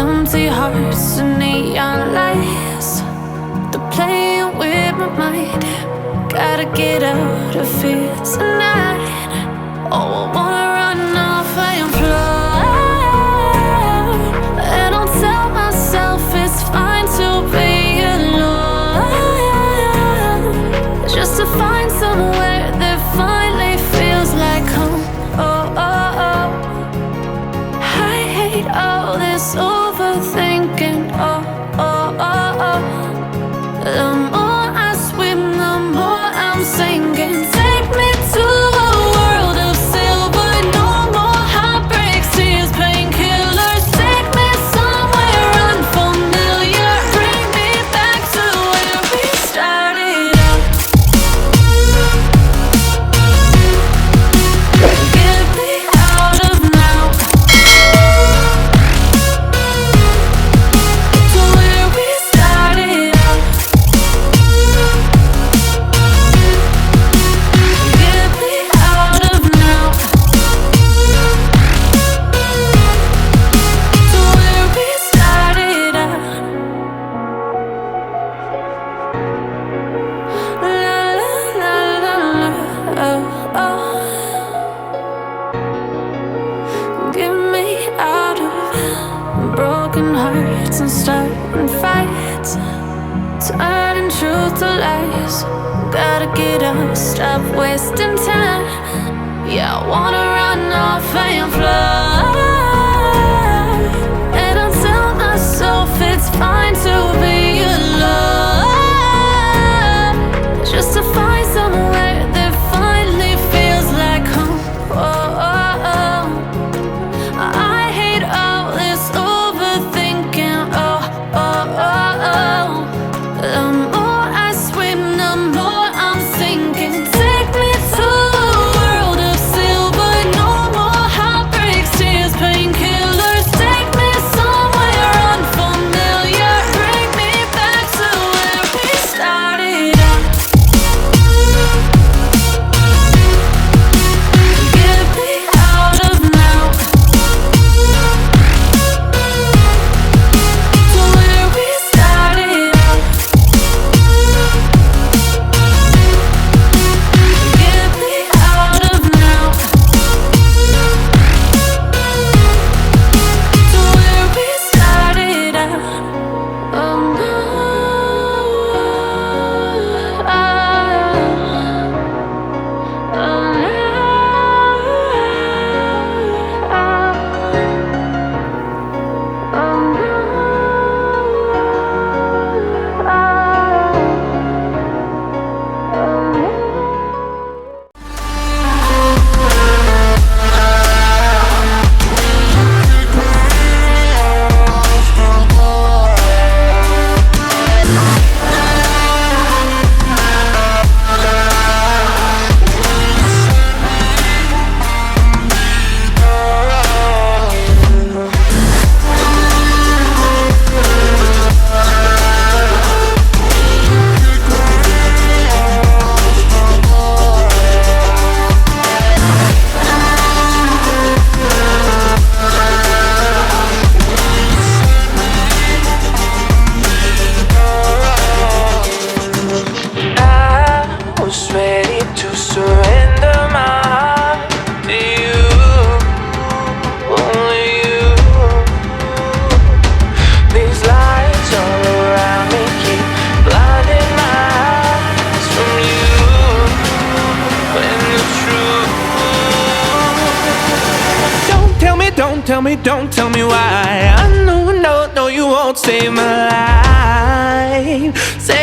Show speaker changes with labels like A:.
A: Empty hearts and neon lights, they're playing with my mind. Gotta get out of here tonight. Oh, I wanna run off and fly, and I'll tell myself it's fine to be alone, just to find somewhere that finally feels like home. Oh, oh, oh. I hate all this overthinking. Oh, oh, oh, oh. The more I swim, the more I'm sinking. Take me to a world of silver. No more heartbreaks, tears, painkillers. Take me somewhere unfamiliar. Bring me back to where we started out. Get me out of now, to where we started out. Get me out of now, to where we started out. La la la la la, oh, oh. Get me out of broken hearts and starting fights, turning truth to lies. Gotta get up, stop wasting time. Yeah, I wanna run off and fly, and I'll tell myself it's fine to be alone, just to find somewhere that finally feels like home. Oh, oh, oh. I hate all this overthinking. Oh, oh, oh, oh. The more I swim, the more I'm sinking. Take me to a world of silver. No more heartbreaks, tears, painkillers. Take me somewhere unfamiliar. Bring me back to where we started out. Get me out of now, to where we started out. Get me out of now, to where we started out. Oh no, oh
B: I was ready to surrender my heart to you, only you. These lights all around me keep blinding my eyes from you, when the truth. Don't tell me, don't tell me, don't tell me why. I know, no, no, you won't save my life. Say